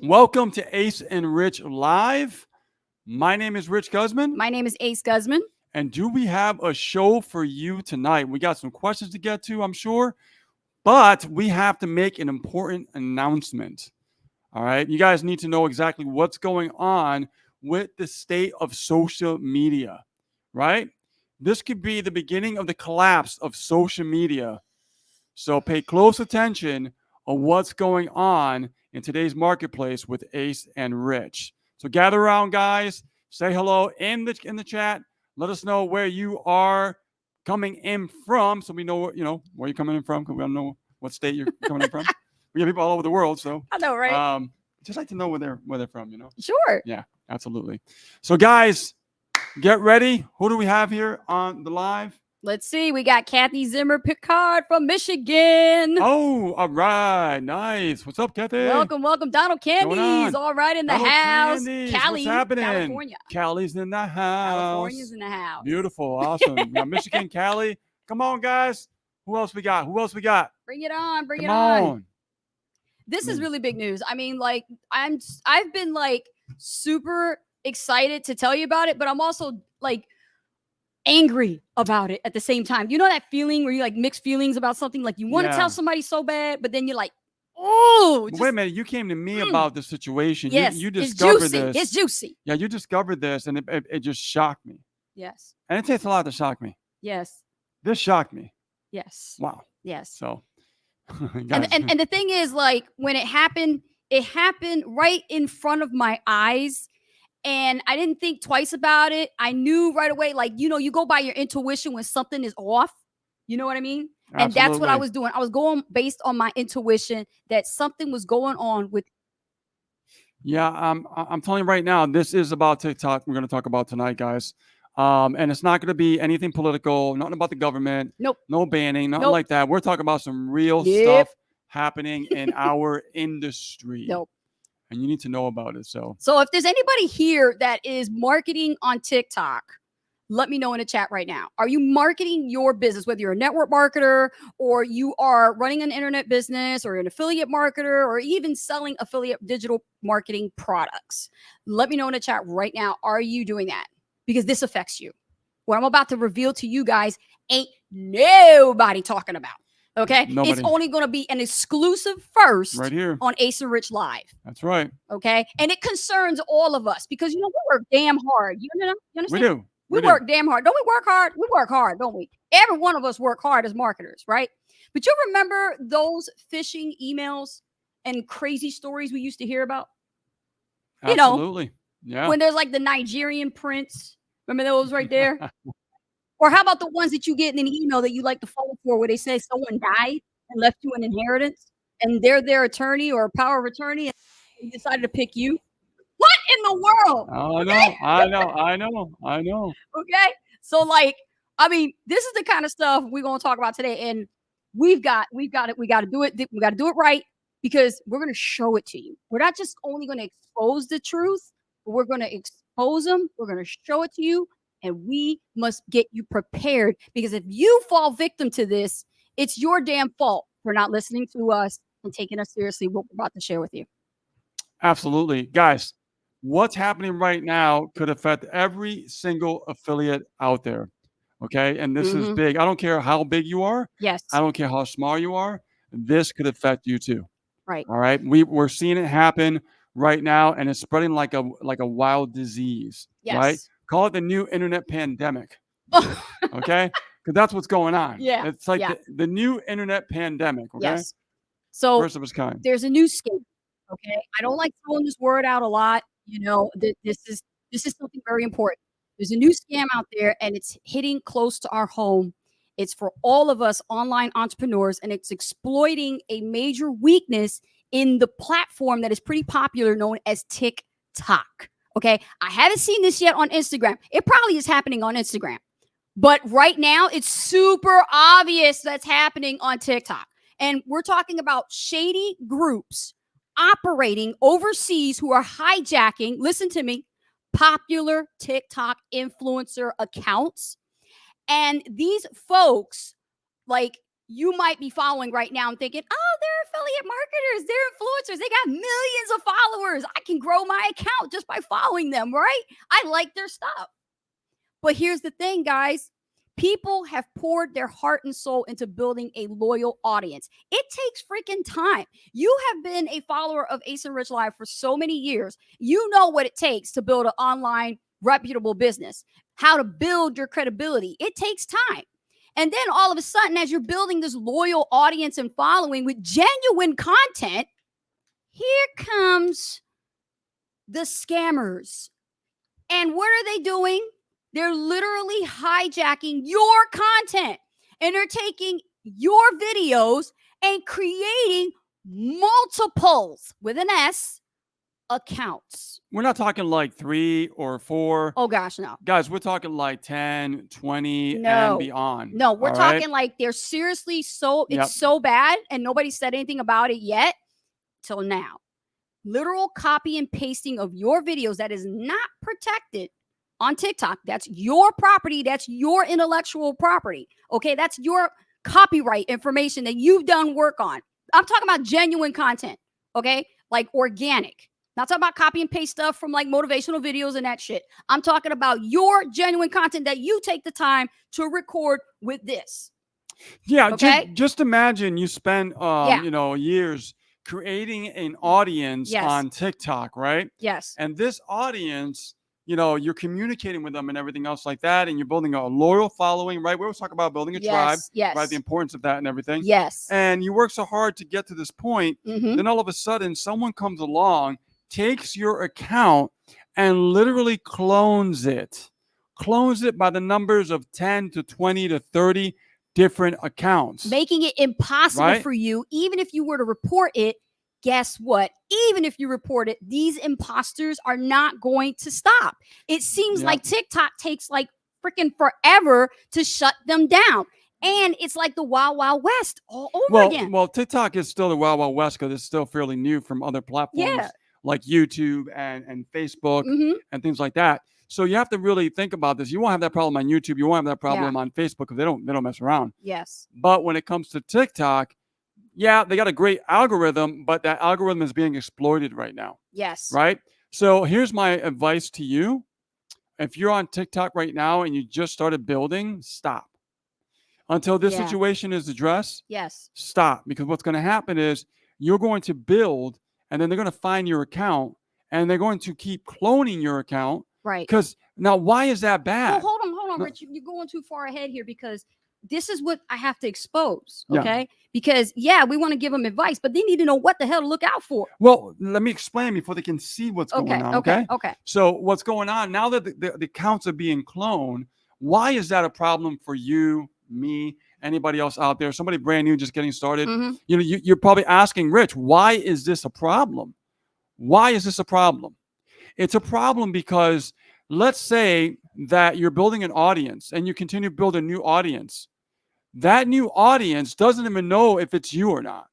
Welcome to Ace and Rich Live. My name is Rich Guzman. My name is Ace Guzman. And do we have a show for you tonight? We got some questions to get to, I'm sure, but we have to make an important announcement. All right. You guys need to know exactly what's going on with the state of social media, right? This could be the beginning of the collapse of social media. So pay close attention on what's going on in today's marketplace with Ace and Rich. So gather around, guys. Say hello in the chat. Let us know where you are coming in from, so we know where you're coming in from, because we don't know what state you're coming in from. We have people all over the world, so I know, right? Just like to know where they're from, Sure. Yeah, absolutely. So, guys, get ready. Who do we have here on the live? Let's see. We got Kathy Zimmer Picard from Michigan. Oh, all right. Nice. What's up, Kathy? Welcome. Donald Candy's all right in the Donald house. Candies. Cali, what's happening? California. Cali's in the house. California's in the house. Beautiful. Awesome. Yeah, Michigan, Cali. Come on, guys. Who else we got? Bring it on. Come on. This is really big news. I mean, like, I've been like super excited to tell you about it, but I'm also like angry about it at the same time. You know that feeling where you like mixed feelings about something, like you want to tell somebody so bad, but then you're like, oh, wait a minute. You came to me about the situation. Yes, you discovered this. It's juicy. Yeah, you discovered this, and it just shocked me. Yes. And it takes a lot to shock me. Yes. This shocked me. Yes. Wow. Yes. So, and the thing is, like, when it happened right in front of my eyes. And I didn't think twice about it. I knew right away, like, you go by your intuition when something is off. You know what I mean? Absolutely. And that's what I was doing. I was going based on my intuition that something was going on with. Yeah, I'm telling you right now, this is about TikTok. We're going to talk about tonight, guys. And it's not going to be anything political, nothing about the government. Nope. No banning, nothing like that. We're talking about some real stuff happening in our industry. Nope. And you need to know about it. So if there's anybody here that is marketing on TikTok, let me know in the chat right now. Are you marketing your business, whether you're a network marketer or you are running an internet business or an affiliate marketer or even selling affiliate digital marketing products? Let me know in the chat right now. Are you doing that? Because this affects you. What I'm about to reveal to you guys ain't nobody talking about. Okay. Nobody. It's only going to be an exclusive first right here on Ace and Rich Live. That's right. Okay. And it concerns all of us because, we work damn hard. You understand? We do. We work damn hard. Don't we work hard? We work hard, don't we? Every one of us work hard as marketers, right? But you remember those phishing emails and crazy stories we used to hear about? Absolutely. Yeah. When there's like the Nigerian prince. Remember those right there? Or how about the ones that you get in an email that you like to fall for where they say someone died and left you an inheritance and they're their attorney or power of attorney and they decided to pick you? What in the world? I know. Okay. So like, I mean, this is the kind of stuff we're going to talk about today. And we got to do it. We got to do it right because we're going to show it to you. We're not just only going to expose the truth, but we're going to expose them. We're going to show it to you. And we must get you prepared because if you fall victim to this, it's your damn fault for not listening to us and taking us seriously what we're about to share with you. Absolutely. Guys, what's happening right now could affect every single affiliate out there. Okay. And this is big. I don't care how big you are. Yes. I don't care how small you are. This could affect you too. Right. All right. We're seeing it happen right now, and it's spreading like a wild disease. Yes. Right. Call it the new internet pandemic. Okay. Because that's what's going on. Yeah. It's like the new internet pandemic. Okay. Yes. So first of its kind. There's a new scam. Okay. I don't like throwing this word out a lot. This is something very important. There's a new scam out there and it's hitting close to our home. It's for all of us online entrepreneurs and it's exploiting a major weakness in the platform that is pretty popular known as TikTok. Okay. I haven't seen this yet on Instagram. It probably is happening on Instagram, but right now it's super obvious that's happening on TikTok. And we're talking about shady groups operating overseas who are hijacking, listen to me, popular TikTok influencer accounts. And these folks, like, you might be following right now and thinking, oh, they're affiliate marketers, they're influencers, they got millions of followers. I can grow my account just by following them, right? I like their stuff. But here's the thing, guys. People have poured their heart and soul into building a loyal audience. It takes freaking time. You have been a follower of Ace and Rich Live for so many years. You know what it takes to build an online reputable business, how to build your credibility. It takes time. And then all of a sudden, as you're building this loyal audience and following with genuine content, here comes the scammers. And what are they doing? They're literally hijacking your content, and they're taking your videos and creating multiples with an S accounts. We're not talking like 3 or 4. Oh gosh, no. Guys, we're talking like 10, 20 No. and beyond. No, we're all talking right? like they're seriously so, Yep. it's so bad and nobody said anything about it yet till now. Literal copy and pasting of your videos that is not protected on TikTok. That's your property. That's your intellectual property. Okay. That's your copyright information that you've done work on. I'm talking about genuine content. Okay. Like organic. Not talking about copy and paste stuff from like motivational videos and that shit. I'm talking about your genuine content that you take the time to record with this. Yeah. Okay? Just imagine you spend, Yeah. years creating an audience Yes. on TikTok, right? Yes. And this audience, you're communicating with them and everything else like that, and you're building a loyal following, right? We always talk about building a tribe, Yes. right? The importance of that and everything. Yes. And you work so hard to get to this point, Mhm. then all of a sudden someone comes along, takes your account, and literally clones it by the numbers of 10 to 20 to 30 different accounts. Making it impossible Right? for you, even if you were to report it. Guess what? Even if you report it, these imposters are not going to stop. It seems Yep. like TikTok takes like freaking forever to shut them down. And it's like the Wild Wild West all over again. Well, TikTok is still the Wild Wild West because it's still fairly new from other platforms Yeah. like YouTube and Facebook Mhm. and things like that. So you have to really think about this. You won't have that problem on YouTube. You won't have that problem on Facebook because they don't mess around. Yes. But when it comes to TikTok, yeah, they got a great algorithm, but that algorithm is being exploited right now, Yes. right? So here's my advice to you. If you're on TikTok right now and you just started building, stop. Until this Yeah. situation is addressed, Yes. stop. Because what's going to happen is you're going to build, and then they're going to find your account, and they're going to keep cloning your account. Right. Because now, why is that bad? Well, hold on, No- Rich. You're going too far ahead here because this is what I have to expose. Yeah. Okay. Because we want to give them advice, but they need to know what the hell to look out for. Well, let me explain before they can see what's going on. Okay. Okay. So what's going on now that the accounts are being cloned? Why is that a problem for you, me, anybody else out there? Somebody brand new just getting started. Mhm. You're probably asking, Rich, why is this a problem? Why is this a problem? It's a problem because let's say that you're building an audience and you continue to build a new audience. That new audience doesn't even know if it's you or not.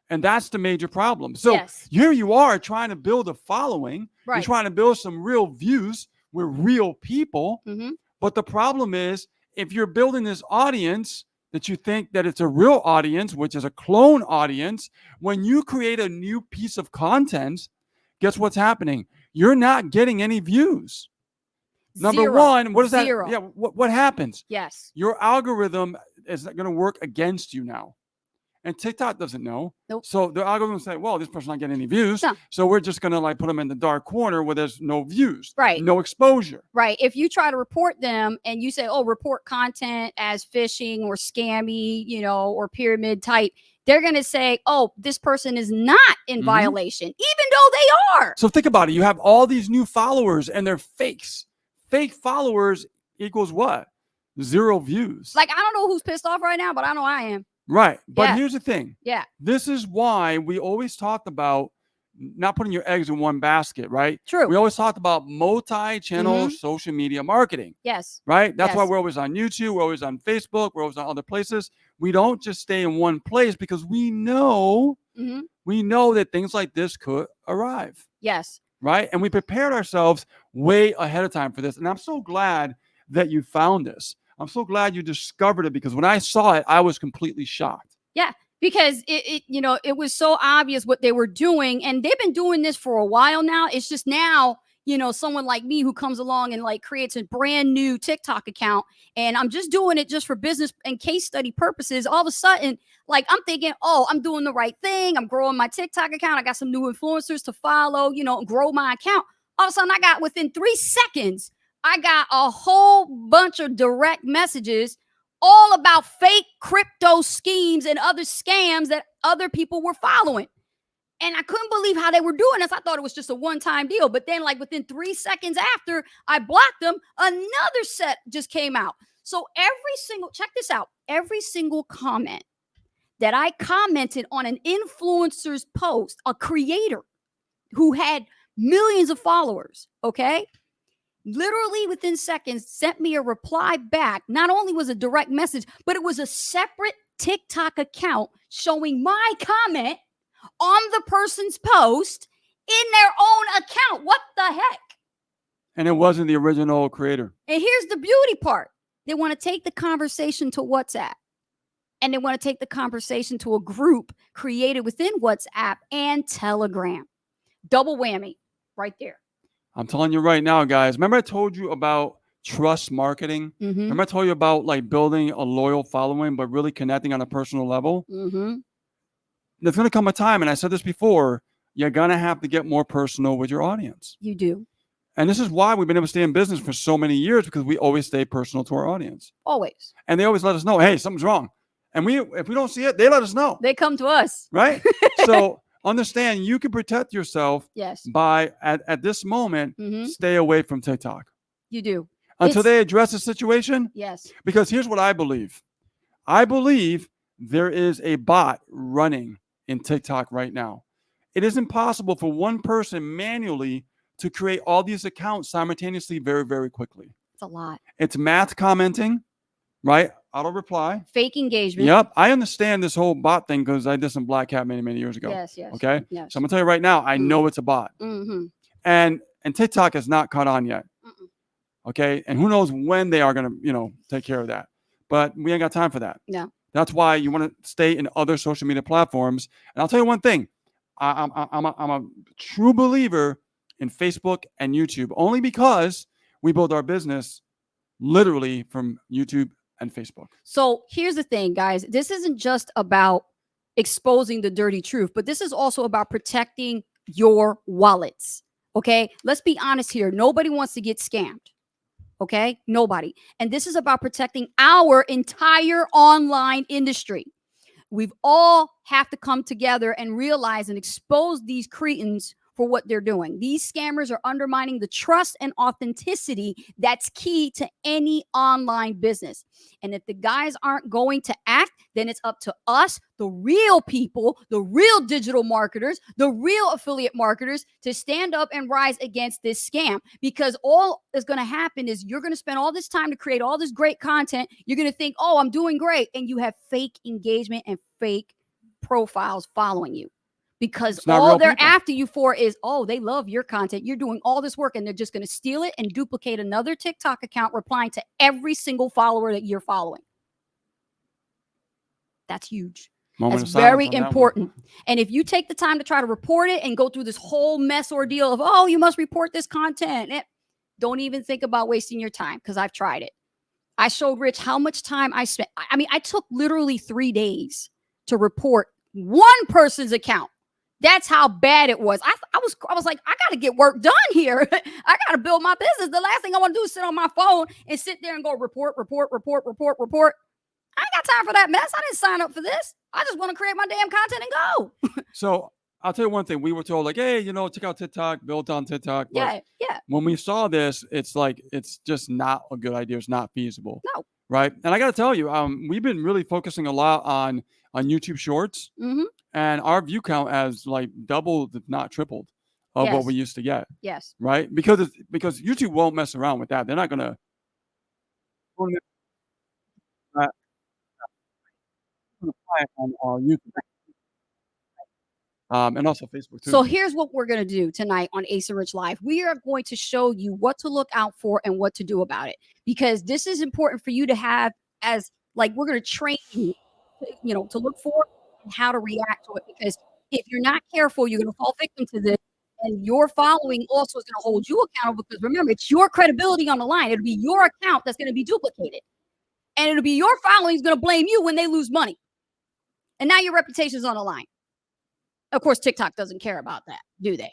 And that's the major problem. So Yes. here you are trying to build a following. You're Right. trying to build some real views with real people. Mhm. But the problem is if you're building this audience that you think that it's a real audience, which is a clone audience, when you create a new piece of content, guess what's happening? You're not getting any views. Number Zero. one, what is that? Zero. Yeah, what happens? Yes. Your algorithm is going to work against you now. And TikTok doesn't know. Nope. So the algorithm will say, well, this person's not getting any views. No. So we're just going to like put them in the dark corner where there's no views. Right. No exposure. Right. If you try to report them and you say, oh, report content as phishing or scammy, or pyramid type, they're going to say, oh, this person is not in Mhm. violation, even though they are. So think about it. You have all these new followers and they're fakes. Fake followers equals what? 0 views. Like, I don't know who's pissed off right now, but I know I am. Right. But Yeah. here's the thing. Yeah. This is why we always talked about not putting your eggs in one basket, right? True. We always talked about multi-channel social media marketing, Yes. right? That's why Yes. we're always on YouTube, we're always on Facebook, we're always on other places. We don't just stay in one place because we know Mhm. that things like this could arrive, Yes. right? And we prepared ourselves way ahead of time for this. And I'm so glad that you found this. I'm so glad you discovered it because when I saw it, I was completely shocked. Yeah, because it was so obvious what they were doing, and they've been doing this for a while now. It's just now, someone like me who comes along and like creates a brand new TikTok account, and I'm just doing it just for business and case study purposes. All of a sudden, like I'm thinking, oh, I'm doing the right thing. I'm growing my TikTok account. I got some new influencers to follow, grow my account. All of a sudden, I got within 3 seconds, I got a whole bunch of direct messages all about fake crypto schemes and other scams that other people were following. And I couldn't believe how they were doing this. I thought it was just a one-time deal. But then, like within 3 seconds after I blocked them, another set just came out. So check this out, every single comment that I commented on an influencer's post, a creator who had millions of followers, okay? Literally within seconds sent me a reply back. Not only was a direct message, but it was a separate TikTok account showing my comment on the person's post in their own account. What the heck? And it wasn't the original creator. And here's the beauty part. They want to take the conversation to WhatsApp, and they want to take the conversation to a group created within WhatsApp and Telegram. Double whammy right there. I'm telling you right now, guys. Remember I told you about trust marketing? Mm-hmm. Remember I told you about like building a loyal following, but really connecting on a personal level? Mm-hmm. There's going to come a time, and I said this before, you're going to have to get more personal with your audience. You do. And this is why we've been able to stay in business for so many years, because we always stay personal to our audience. Always. And they always let us know, hey, something's wrong. And if we don't see it, they let us know. They come to us. Right? So understand, you can protect yourself Yes. by, at this moment, Mm-hmm. stay away from TikTok. You do. Until they address the situation. Yes. Because here's what I believe. I believe there is a bot running in TikTok right now. It is impossible for one person manually to create all these accounts simultaneously very, very quickly. It's a lot. It's math commenting, right? Auto reply. Fake engagement. Yep. I understand this whole bot thing because I did some Black Hat many, many years ago. Yes, yes. Okay? Yes. So I'm going to tell you right now, I know it's a bot. Mm-hmm. And TikTok is not caught on yet. Mm-mm. Okay? And who knows when they are going to, take care of that. But we ain't got time for that. Yeah. That's why you want to stay in other social media platforms. And I'll tell you one thing. I'm a true believer in Facebook and YouTube, only because we build our business literally from YouTube and Facebook. So here's the thing, guys. This isn't just about exposing the dirty truth, but this is also about protecting your wallets. Okay? Let's be honest here. Nobody wants to get scammed. Okay? Nobody. And this is about protecting our entire online industry. We've all have to come together and realize and expose these cretins for what they're doing. These scammers are undermining the trust and authenticity that's key to any online business. And if the guys aren't going to act, then it's up to us, the real people, the real digital marketers, the real affiliate marketers, to stand up and rise against this scam. Because all is going to happen is you're going to spend all this time to create all this great content. You're going to think, oh, I'm doing great. And you have fake engagement and fake profiles following you. Because all they're after you for is, oh, they love your content. You're doing all this work, and they're just going to steal it and duplicate another TikTok account replying to every single follower that you're following. That's huge. That's very important. And if you take the time to try to report it and go through this whole mess ordeal of, oh, you must report this content, don't even think about wasting your time, because I've tried it. I showed Rich how much time I spent. I mean, I took literally 3 days to report one person's account. That's how bad it was. I was like, I got to get work done here. I got to build my business. The last thing I want to do is sit on my phone and sit there and go report. I ain't got time for that mess. I didn't sign up for this. I just want to create my damn content and go. So I'll tell you one thing. We were told, like, hey, check out TikTok, build on TikTok. But yeah. When we saw this, it's like, it's just not a good idea. It's not feasible. No. Right. And I got to tell you, we've been really focusing a lot on YouTube Shorts. Mm-hmm. And our view count has like doubled, if not tripled, of what we used to get. Yes. Right? Because YouTube won't mess around with that. They're not gonna. On YouTube. And also Facebook too. So here's what we're going to do tonight on Ace and Rich Live. We are going to show you what to look out for and what to do about it, because this is important for you to have, as like we're going to train you, to look for and how to react to it. Because if you're not careful, you're going to fall victim to this, and your following also is going to hold you accountable. Because remember, it's your credibility on the line. It'll be your account that's going to be duplicated, and it'll be your following is going to blame you when they lose money, and now your reputation is on the line. Of course, TikTok doesn't care about that, do they?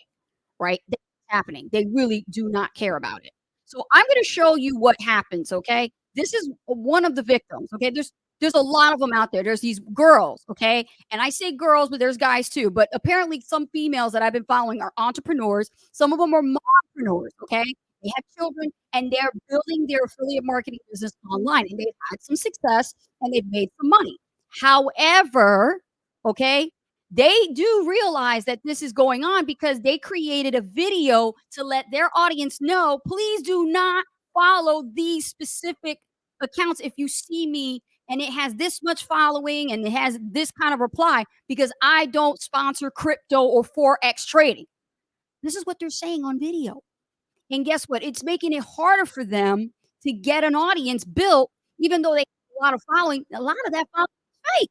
Right? That's happening. They really do not care about it. So I'm going to show you what happens, okay? This is one of the victims, okay? There's a lot of them out there. There's these girls, okay? And I say girls, but there's guys too. But apparently some females that I've been following are entrepreneurs. Some of them are mompreneurs, okay? They have children and they're building their affiliate marketing business online, and they've had some success and they've made some money. However, okay, they do realize that this is going on because they created a video to let their audience know, please do not follow these specific accounts if you see me and it has this much following and it has this kind of reply, because I don't sponsor crypto or Forex trading. This is what they're saying on video. And guess what? It's making it harder for them to get an audience built, even though they have a lot of following. A lot of that following is fake.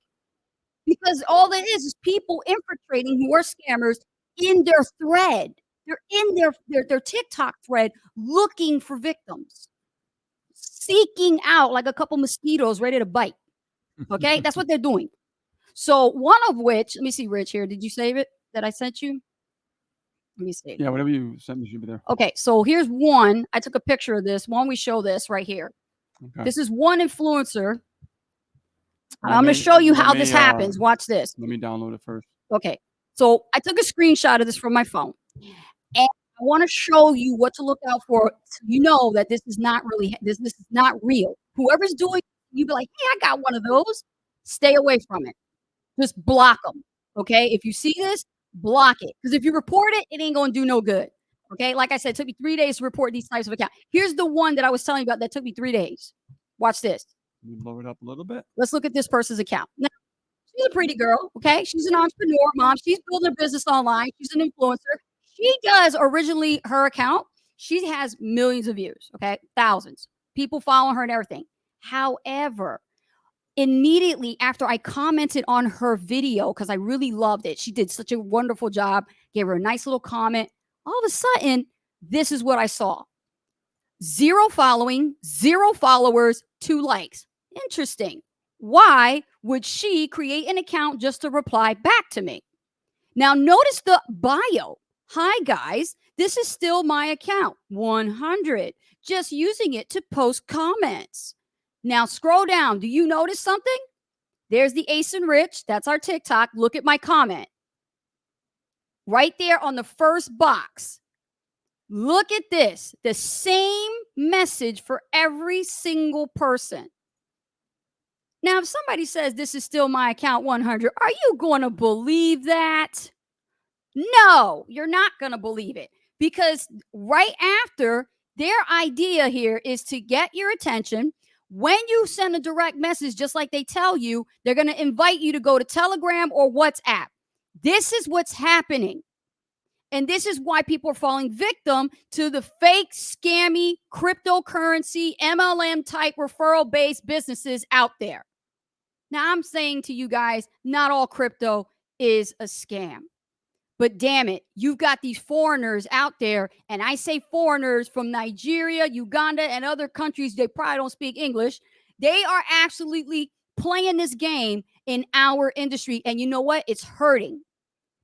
Because all it is people infiltrating who are scammers in their thread. They're in their TikTok thread looking for victims, seeking out like a couple mosquitoes ready to bite. Okay, that's what they're doing. So one of which, let me see, Rich, here. Did you save it that I sent you? Let me see. Yeah, whatever you sent me should be there. Okay, so here's one. I took a picture of this. Why don't we show this right here? Okay. This is one influencer. I'm going to show you how this happens. Watch this. Let me download it first. Okay. So I took a screenshot of this from my phone, and I want to show you what to look out for. So you know that this is not really, this is not real. Whoever's doing, you be like, hey, I got one of those. Stay away from it. Just block them. Okay. If you see this, block it. Because if you report it, it ain't going to do no good. Okay. Like I said, it took me 3 days to report these types of accounts. Here's the one that I was telling you about that took me 3 days. Watch this. Let me blow it up a little bit. Let's look at this person's account. Now, she's a pretty girl, okay? She's an entrepreneur, mom. She's building a business online. She's an influencer. She does originally her account. She has millions of views, okay? Thousands. People following her and everything. However, immediately after I commented on her video, because I really loved it, she did such a wonderful job, gave her a nice little comment. All of a sudden, this is what I saw. 0 following, 0 followers, 2 likes. Interesting. Why would she create an account just to reply back to me? Now, notice the bio. Hi, guys. This is still my account. 100. Just using it to post comments. Now, scroll down. Do you notice something? There's the Ace and Rich. That's our TikTok. Look at my comment. Right there on the first box. Look at this. The same message for every single person. Now, if somebody says this is still my account 100, are you going to believe that? No, you're not going to believe it, because right after, their idea here is to get your attention. When you send a direct message, just like they tell you, they're going to invite you to go to Telegram or WhatsApp. This is what's happening. And this is why people are falling victim to the fake, scammy, cryptocurrency, MLM type referral-based businesses out there. Now, I'm saying to you guys, not all crypto is a scam. But damn it, you've got these foreigners out there, and I say foreigners from Nigeria, Uganda, and other countries, they probably don't speak English. They are absolutely playing this game in our industry. And you know what? It's hurting.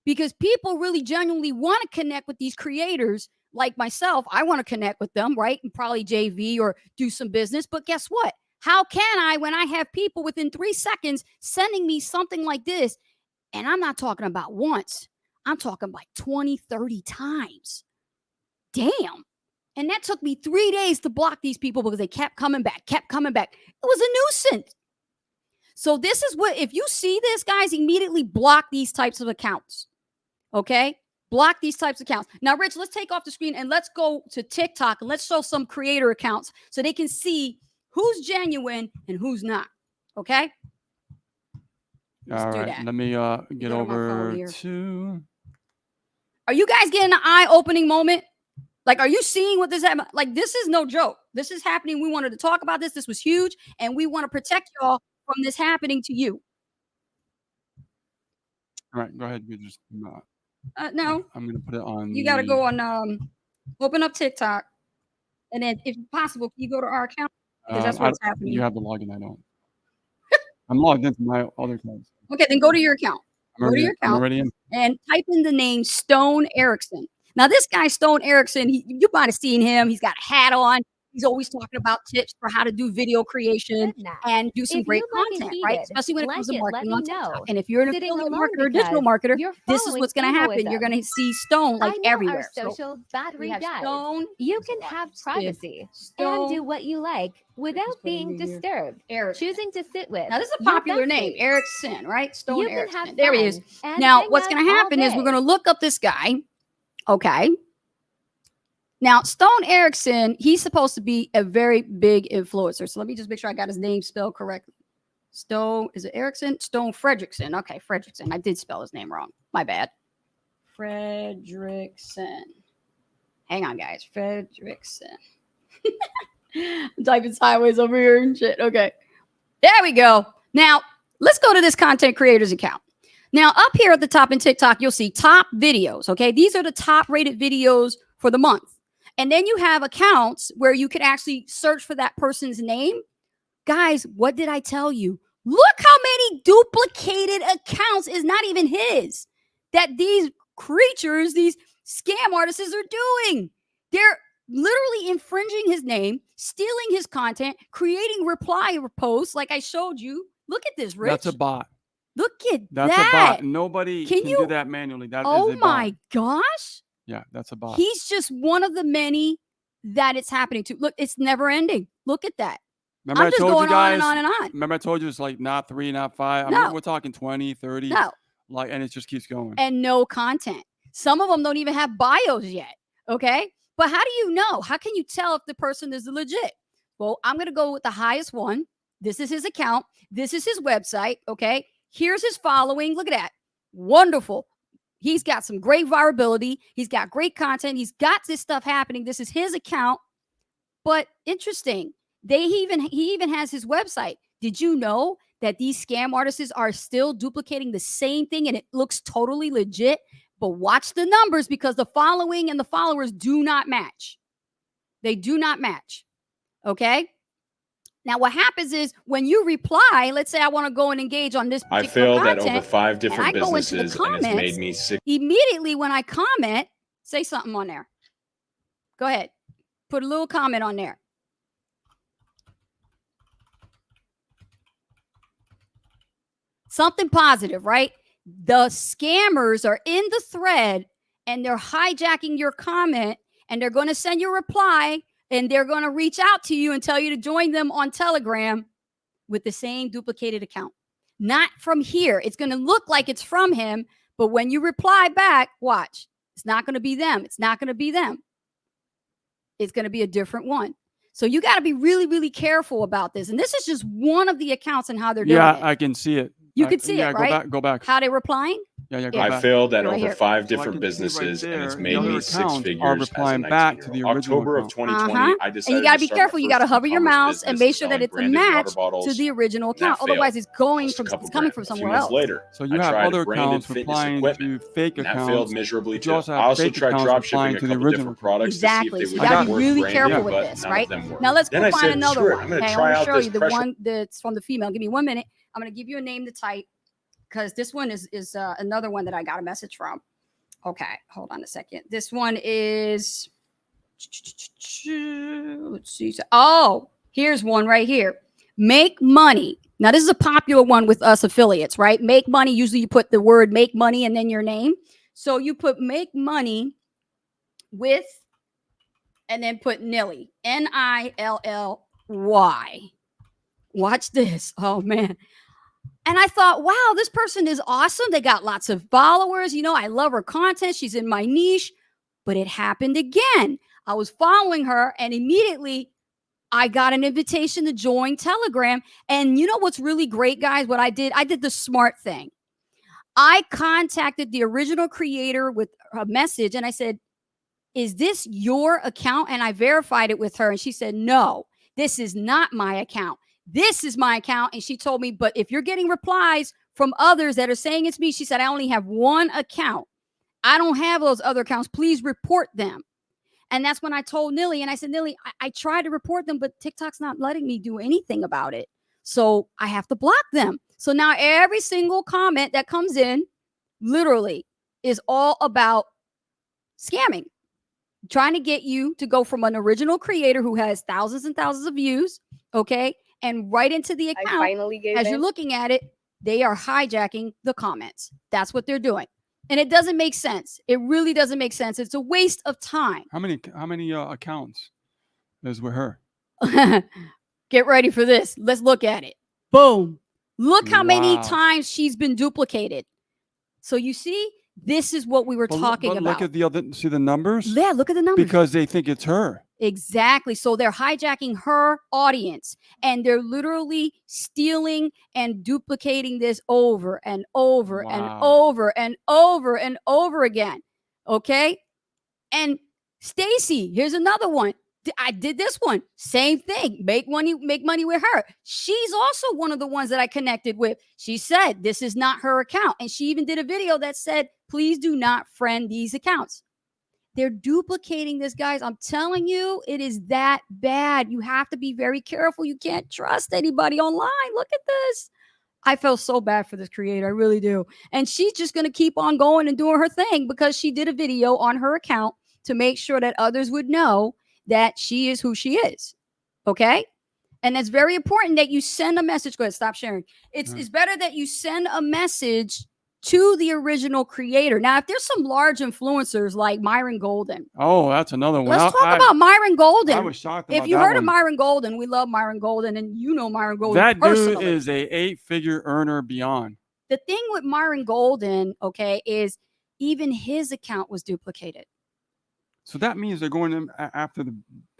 Because people really genuinely want to connect with these creators like myself. I want to connect with them, right? And probably JV or do some business. But guess what? How can I when I have people within 3 seconds sending me something like this? And I'm not talking about once. I'm talking like 20, 30 times. Damn. And that took me 3 days to block these people because they kept coming back. It was a nuisance. So this is what, if you see this, guys, immediately block these types of accounts. Okay? Block these types of accounts. Now, Rich, let's take off the screen and let's go to TikTok and let's show some creator accounts so they can see who's genuine and who's not. Okay? All right. Let me get over to Are you guys getting an eye-opening moment? Like, are you seeing what this happened? Like, this is no joke. This is happening. We wanted to talk about this. This was huge, and we want to protect y'all from this happening to you. All right, go ahead. You just no. I'm gonna put it on. You got to go on. Open up TikTok, and then, if possible, can you go to our account? Because that's what's happening. You have the login. I don't. I'm logged into my other accounts. Okay, then go to your account. Go to your account. I'm already in. And type in the name Stone Erickson. Now, this guy, Stone Erickson, you might have seen him. He's got a hat on. He's always talking about tips for how to do video creation and do some great content, right? Especially when it comes to marketing on TikTok. And if you're an affiliate marketer or digital marketer, this is what's going to happen. You're going to see Stone like everywhere. Social battery dies. Stone. You can have privacy and do what you like without being disturbed. Choosing to sit with. Now, this is a popular name, Erickson, right? Stone Erickson. There he is. Now, what's going to happen is we're going to look up this guy. Okay. Now, Stone Erickson, he's supposed to be a very big influencer. So let me just make sure I got his name spelled correctly. Stone, is it Erickson? Stone Fredrickson. Okay, Fredrickson. I did spell his name wrong. My bad. Fredrickson. Hang on, guys. Fredrickson. I'm typing sideways over here and shit. Okay. There we go. Now, let's go to this content creator's account. Now, up here at the top in TikTok, you'll see top videos. Okay. These are the top rated videos for the month. And then you have accounts where you could actually search for that person's name. Guys, what did I tell you? Look how many duplicated accounts is not even his that these creatures, these scam artists are doing. They're literally infringing his name, stealing his content, creating reply posts like I showed you. Look at this, Rich. That's a bot. Look at That's that. a bot. Nobody can do that manually. That is a bot. My gosh. Yeah, that's a bot. He's just one of the many that it's happening to. Look, it's never ending. Look at that. Remember I'm just going on and on and on. Remember I told you it's like not 3, not 5. No. I mean, we're talking 20, 30. No. Like, and it just keeps going. And no content. Some of them don't even have bios yet. Okay. But how do you know? How can you tell if the person is legit? Well, I'm going to go with the highest one. This is his account. This is his website. Okay. Here's his following. Look at that. Wonderful. He's got some great virability. He's got great content. He's got this stuff happening. This is his account. But interesting. He even has his website. Did you know that these scam artists are still duplicating the same thing and it looks totally legit? But watch the numbers because the following and the followers do not match. They do not match. Okay. Now, what happens is when you reply, let's say I want to go and engage on this particular I failed content, at over 5 different businesses comments, and it's made me sick. Immediately when I comment, say something on there. Go ahead. Put a little comment on there. Something positive, right? The scammers are in the thread and they're hijacking your comment and they're going to send you a reply and they're going to reach out to you and tell you to join them on Telegram with the same duplicated account. Not from here. It's going to look like it's from him, but when you reply back, watch. It's not going to be them. It's not going to be them. It's going to be a different one. So you got to be really, really careful about this. And this is just one of the accounts and how they're doing it. Yeah, I can see it. You can see it, right? Go back. How they're replying? Yeah, go I back. failed at Right over here. 5 So I different can see businesses right and it's there, made the me other 6 accounts figures are as a replying back to the 19-year-old. original October of account. 2020, I decided And you got to be start my careful. You got to first hover your e-commerce mouse and business make sure that selling it's a branded match water bottles. to the original And that account. Otherwise, failed. it's going Just a from couple it's coming grand. from A few somewhere months else. later, So you I have tried other branded accounts fitness replying equipment. to fake And that failed accounts. miserably But too. you also I have also fake tried accounts drop replying shipping a to the couple original different account. products Exactly. to So see you if they got would to be work really branded, careful with but this, none right? of them were. Now let's go Then I find said, another screw it, one. I'm going to Okay, I try want to out show this you the pressure. one that's from the female. Give me 1 minute. I'm going to give you a name to type because this one is another one that I got a message from. Okay, hold on a second. This one is, let's see. Oh, here's one right here. Make money. Now, this is a popular one with us affiliates, right? Make money. Usually you put the word make money and then your name. So you put make money with, and then put Nilly, Nilly. Watch this. Oh, man. And I thought, wow, this person is awesome. They got lots of followers. You know, I love her content. She's in my niche. But it happened again. I was following her and immediately I got an invitation to join Telegram. And you know what's really great, guys? What I did the smart thing. I contacted the original creator with a message and I said, is this your account? And I verified it with her. And she said, no, this is not my account. This is my account. And she told me, but if you're getting replies from others that are saying it's me, she said, I only have one account. I don't have those other accounts. Please report them. And that's when I told Nilly, and I said, Nilly, I tried to report them, but TikTok's not letting me do anything about it. So I have to block them. So now every single comment that comes in literally is all about scamming, trying to get you to go from an original creator who has thousands and thousands of views, okay, and right into the account. I finally gave as in. you're looking at it, they are hijacking the comments. That's what they're doing. And it doesn't make sense. It really doesn't make sense. It's a waste of time. How many accounts is with her? Get ready for this. Let's look at it. Boom. Look how many Wow. times she's been duplicated. So you see, this is what we were talking about. Look at the other, see the numbers? Yeah, look at the numbers. Because they think it's her. Exactly. So they're hijacking her audience and they're literally stealing and duplicating this over and over and Wow. over and over and over again. Okay. And Stacy, here's another one. I did this one. Same thing. Make money with her. She's also one of the ones that I connected with. She said this is not her account. And she even did a video that said, please do not friend these accounts. They're duplicating this, guys. I'm telling you, it is that bad. You have to be very careful. You can't trust anybody online. Look at this. I felt so bad for this creator. I really do. And she's just going to keep on going and doing her thing because she did a video on her account to make sure that others would know that she is who she is. Okay? And it's very important that you send a message. Go ahead, stop sharing. It's better that you send a message to the original creator. Now, if there's some large influencers like Myron Golden. Oh, that's another one. Let's talk about Myron Golden. I was shocked about if you that heard of one. Myron Golden, we love Myron Golden, and you know Myron Golden That personally. dude is a 8-figure earner beyond. The thing with Myron Golden, okay, is even his account was duplicated. So that means they're going after the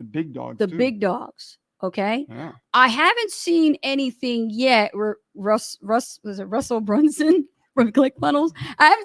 big dogs. The too. big dogs, okay? Yeah. I haven't seen anything yet where was it Russell Brunson from ClickFunnels?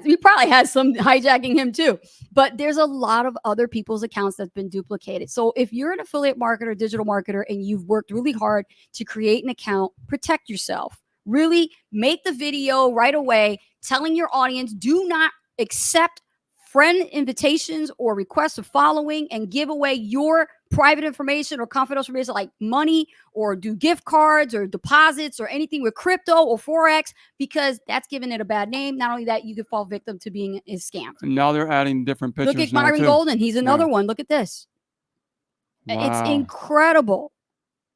He probably has some hijacking him too. But there's a lot of other people's accounts that's been duplicated. So if you're an affiliate marketer, digital marketer, and you've worked really hard to create an account, protect yourself. Really make the video right away telling your audience, do not accept friend invitations or requests of following and give away your private information or confidential information like money or do gift cards or deposits or anything with crypto or Forex, because that's giving it a bad name. Not only that, you could fall victim to being scammed. And now they're adding different pictures. Look at now, Myron too. Golden. He's another one. Look at this. Wow. It's incredible.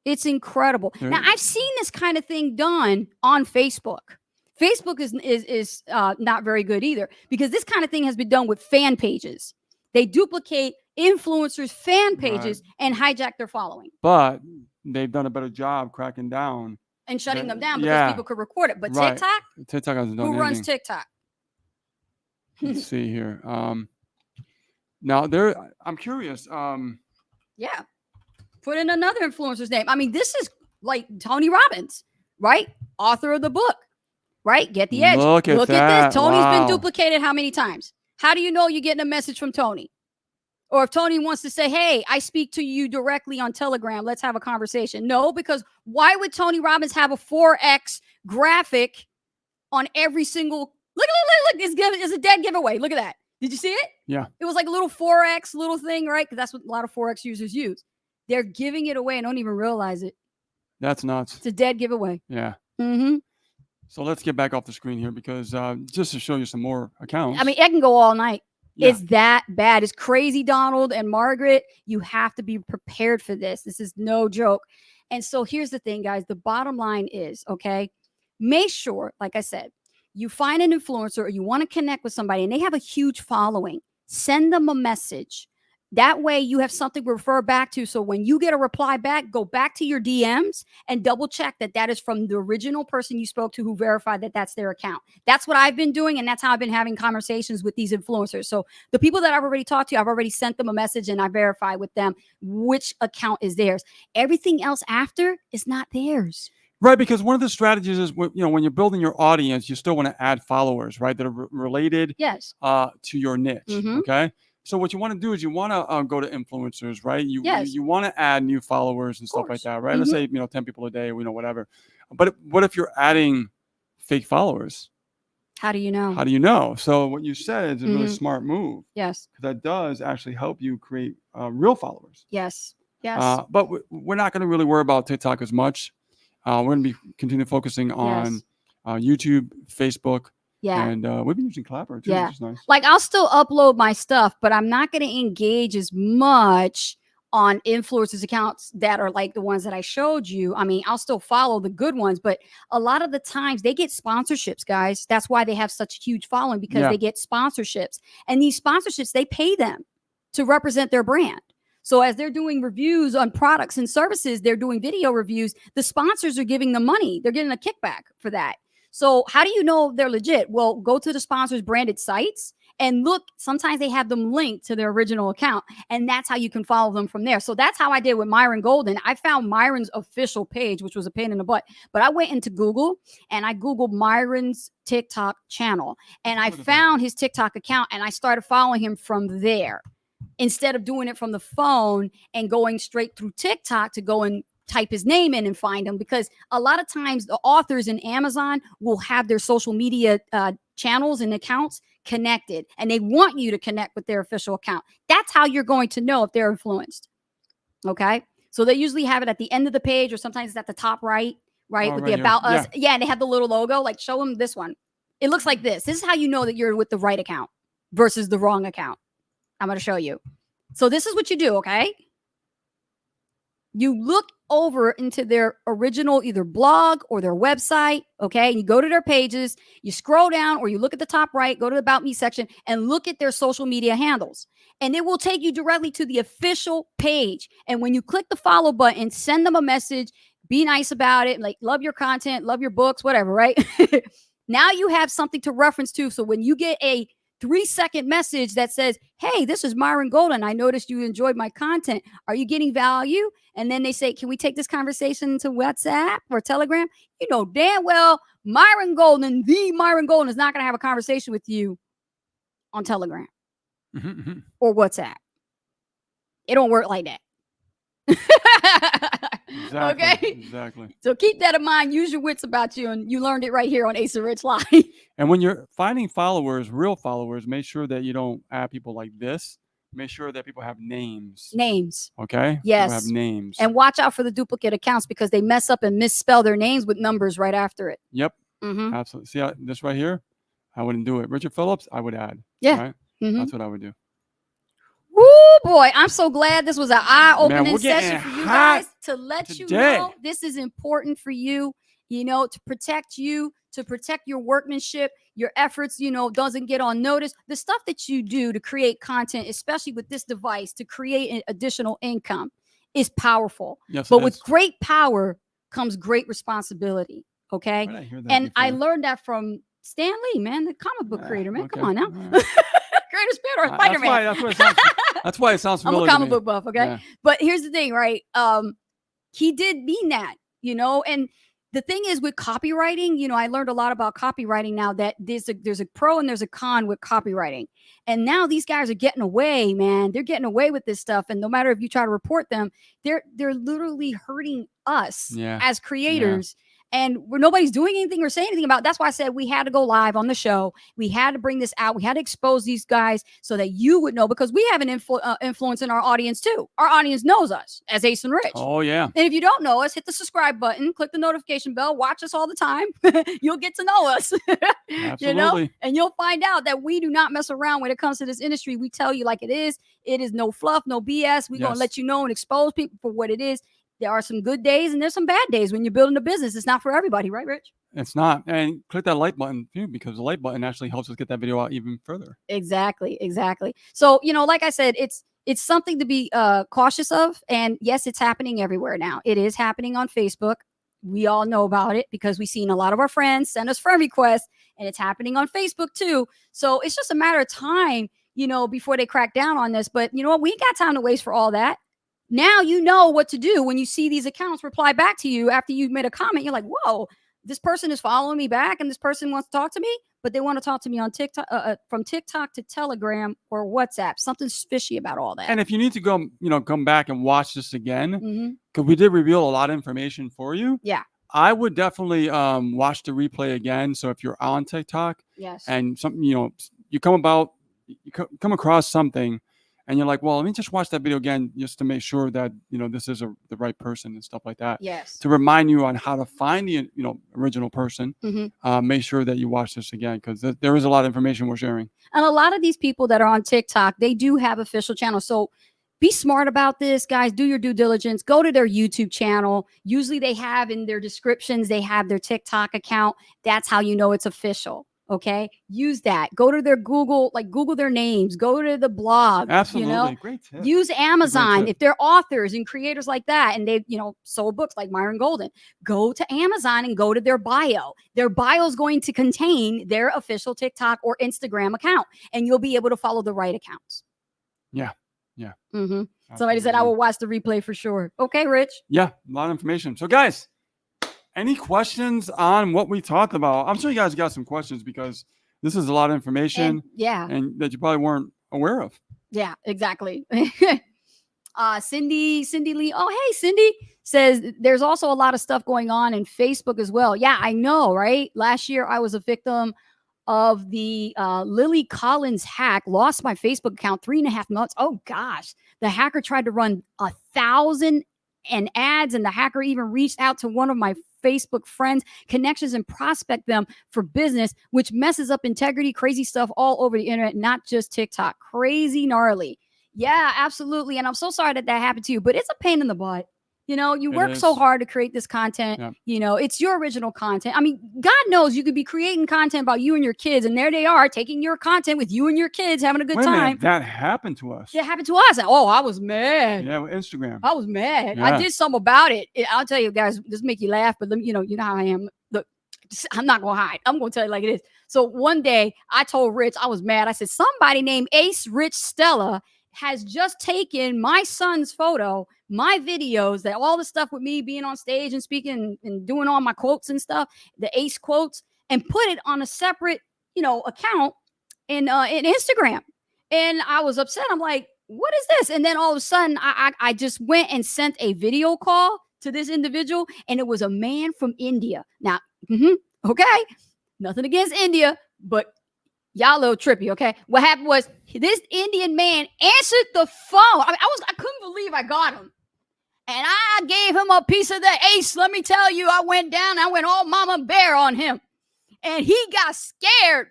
It's incredible. Now, I've seen this kind of thing done on Facebook. Facebook is not very good either, because this kind of thing has been done with fan pages. They duplicate influencers' fan pages and hijack their following. But they've done a better job cracking down and shutting them down because people could record it. But TikTok? TikTok hasn't done Who anything. runs TikTok? Let's see here. Now I'm curious. Yeah. Put in another influencer's name. I mean, this is like Tony Robbins, right? Author of the book, right? Get the edge. Look at this. Tony's been Wow. duplicated how many times? How do you know you're getting a message from Tony? Or if Tony wants to say, hey, I speak to you directly on Telegram, let's have a conversation. No, because why would Tony Robbins have a 4X graphic on every single, look, it's a dead giveaway. Look at that. Did you see it? Yeah. It was like a little 4X little thing, right? Because that's what a lot of 4X users use. They're giving it away and don't even realize it. That's nuts. It's a dead giveaway. Yeah. Mm-hmm. So let's get back off the screen here because just to show you some more accounts. I mean, it can go all night. Yeah. It's that bad. It's crazy, Donald and Margaret. You have to be prepared for this. This is no joke. And so here's the thing, guys. The bottom line is, okay, make sure, like I said, you find an influencer or you want to connect with somebody and they have a huge following. Send them a message. That way you have something to refer back to. So when you get a reply back, go back to your DMs and double check that that is from the original person you spoke to who verified that that's their account. That's what I've been doing. And that's how I've been having conversations with these influencers. So the people that I've already talked to, I've already sent them a message and I verify with them which account is theirs. Everything else after is not theirs. Right, because one of the strategies is, when you're building your audience, you still want to add followers, right, that are related Yes. to your niche. Mhm. Okay, so what you want to do is you want to go to influencers, right? Yes. You want to add new followers and stuff like course. that, right? Let's say 10 people a day, whatever. But what if you're adding fake followers? How do you know? How do you know? So what you said is a really Mhm. smart move, Yes. because that does actually help you create real followers. Yes. Yes. But we're not going to really worry about TikTok as much. We're going to be continue focusing on Yes. YouTube, Facebook, Yeah. and we've been using Clapper too, Yeah. which is nice. Like, I'll still upload my stuff, but I'm not going to engage as much on influencers accounts that are like the ones that I showed you. I mean, I'll still follow the good ones, but a lot of the times they get sponsorships, guys. That's why they have such a huge following, because Yeah. they get sponsorships, and these sponsorships, they pay them to represent their brand. So as they're doing reviews on products and services, they're doing video reviews, the sponsors are giving them money. They're getting a kickback for that. So how do you know they're legit? Well, go to the sponsors' branded sites and look. Sometimes they have them linked to their original account, and that's how you can follow them from there. So that's how I did with Myron Golden. I found Myron's official page, which was a pain in the butt, but I went into Google and I Googled Myron's TikTok channel, and I found his TikTok account, and I started following him from there, instead of doing it from the phone and going straight through TikTok to go and type his name in and find him. Because a lot of times the authors in Amazon will have their social media channels and accounts connected, and they want you to connect with their official account. That's how you're going to know if they're influenced. Okay. So they usually have it at the end of the page, or sometimes it's at the top right, with right the here. About Us. Yeah. Yeah. And they have the little logo. Like, show them this one. It looks like this. This is how you know that you're with the right account versus the wrong account. I'm going to show you. So this is what you do, okay? You look over into their original either blog or their website, okay? And you go to their pages, you scroll down, or you look at the top right, go to the About Me section, and look at their social media handles. And it will take you directly to the official page. And when you click the follow button, send them a message, be nice about it, like, love your content, love your books, whatever, right? Now you have something to reference to. So when you get a 3-second message that says, hey, this is Myron Golden, I noticed you enjoyed my content. Are you getting value? And then they say, can we take this conversation to WhatsApp or Telegram? You know damn well Myron Golden, the Myron Golden, is not going to have a conversation with you on Telegram or WhatsApp. It don't work like that. Exactly. Okay. Exactly. So keep that in mind. Use your wits about you, and you learned it right here on Ace of Rich Live. And when you're finding followers, real followers, make sure that you don't add people like this. Make sure that people have names. Names. Okay? Yes. People have names. And watch out for the duplicate accounts, because they mess up and misspell their names with numbers right after it. Yep. Mm-hmm. Absolutely. See this right here? I wouldn't do it. Richard Phillips, I would add. Yeah. Right? Mm-hmm. That's what I would do. Woo, boy. I'm so glad this was an eye-opening we're getting session for you hot guys, to let you today. know this is important for you, to protect you, to protect your workmanship, your efforts, doesn't get on notice. The stuff that you do to create content, especially with this device, to create an additional income, is powerful. Yes, but it with is. great power comes great responsibility. Okay. Where did I hear that And I before? learned that from Stan Lee, man, the comic book creator, man. Okay. Come on now. All right. Greater Spirit or Spider-Man. That's why it sounds I'm familiar. a comic to me. book buff, okay? Yeah. But here's the thing, right? He did mean that, and the thing is with copywriting, I learned a lot about copywriting now, that there's a pro and there's a con with copywriting. And now these guys are getting away, man. They're getting away with this stuff. And no matter if you try to report them, they're literally hurting us as creators. And nobody's doing anything or saying anything about it. That's why I said we had to go live on the show. We had to bring this out. We had to expose these guys so that you would know, because we have an influence in our audience too. Our audience knows us as Ace and Rich. Oh, yeah. And if you don't know us, hit the subscribe button, click the notification bell, watch us all the time. You'll get to know us. Absolutely. And you'll find out that we do not mess around when it comes to this industry. We tell you like it is. It is no fluff, no BS. We're going to let you know and expose people for what it is. There are some good days and there's some bad days when you're building a business. It's not for everybody, right, Rich? It's not. And click that like button too, because the like button actually helps us get that video out even further. Exactly. So, like I said, it's something to be cautious of. And yes, it's happening everywhere now. It is happening on Facebook. We all know about it because we've seen a lot of our friends send us friend requests, and it's happening on Facebook too. So it's just a matter of time, before they crack down on this. But you know what? We ain't got time to waste for all that. Now you know what to do when you see these accounts reply back to you after you've made a comment. You're like, whoa, this person is following me back and this person wants to talk to me, but they want to talk to me on TikTok, from TikTok to Telegram or WhatsApp. Something's fishy about all that. And if you need to go, come back and watch this again, Mm-hmm. because we did reveal a lot of information for you. Yeah. I would definitely watch the replay again. So if you're on TikTok Yes. and something, you come come across something and you're like, well, let me just watch that video again just to make sure that, this is the right person and stuff like that. Yes. To remind you on how to find the, original person. Mm-hmm. Make sure that you watch this again, because there is a lot of information we're sharing. And a lot of these people that are on TikTok, they do have official channels. So be smart about this, guys. Do your due diligence. Go to their YouTube channel. Usually they have in their descriptions, they have their TikTok account. That's how you know it's official. Okay. Use that. Go to their Google their names. Go to the blog. Absolutely. Great tip. Use Amazon if they're authors and creators like that. And they've, sold books like Myron Golden. Go to Amazon and go to their bio. Their bio is going to contain their official TikTok or Instagram account, and you'll be able to follow the right accounts. Yeah. Yeah. Mm-hmm. Somebody said, I will watch the replay for sure. Okay, Rich. Yeah. A lot of information. So guys, any questions on what we talked about? I'm sure you guys got some questions because this is a lot of information. And that you probably weren't aware of. Yeah, exactly. Cindy Lee. Oh, hey, Cindy says there's also a lot of stuff going on in Facebook as well. Yeah, I know, right? Last year I was a victim of the Lily Collins hack. Lost my Facebook account 3.5 months. Oh gosh, the hacker tried to run 1,000 ads, and the hacker even reached out to one of my Facebook friends, connections, and prospect them for business, which messes up integrity. Crazy stuff all over the internet, not just TikTok. Crazy gnarly. Yeah, absolutely. And I'm so sorry that happened to you, but it's a pain in the butt. You work so hard to create this content. Yeah. It's your original content. I mean, God knows you could be creating content about you and your kids, and there they are taking your content with you and your kids having a good time. That happened to us. It happened to us. Oh, I was mad. Yeah, with Instagram. I was mad. Yeah. I did something about it. I'll tell you guys, this make you laugh, but you know how I am. Look, I'm not going to hide. I'm going to tell you like it is. So one day I told Rich, I was mad. I said, somebody named Ace Rich Stella has just taken my son's photo, my videos, that all the stuff with me being on stage and speaking and doing all my quotes and stuff, the Ace quotes, and put it on a separate, account in Instagram. And I was upset. I'm like, what is this? And then all of a sudden I just went and sent a video call to this individual, and it was a man from India. Now, okay, nothing against India, but y'all a little trippy, okay? What happened was this Indian man answered the phone. I couldn't believe I got him. And I gave him a piece of the ace. Let me tell you, I went all mama bear on him. And he got scared.